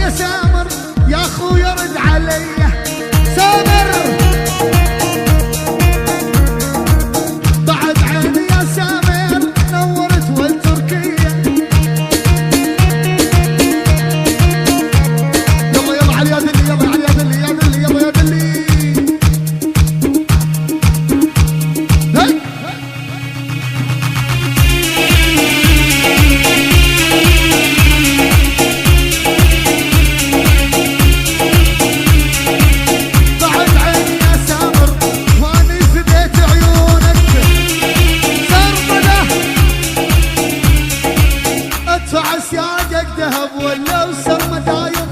يا سامر يا اخويا رد علي سامر. بعد عيني يا سامر نورت والتركية. يلا يلا علي يا دلي، يلا علي يا دلي، يا دلي يلا يا دلي. ذهب ولا وسر مدايم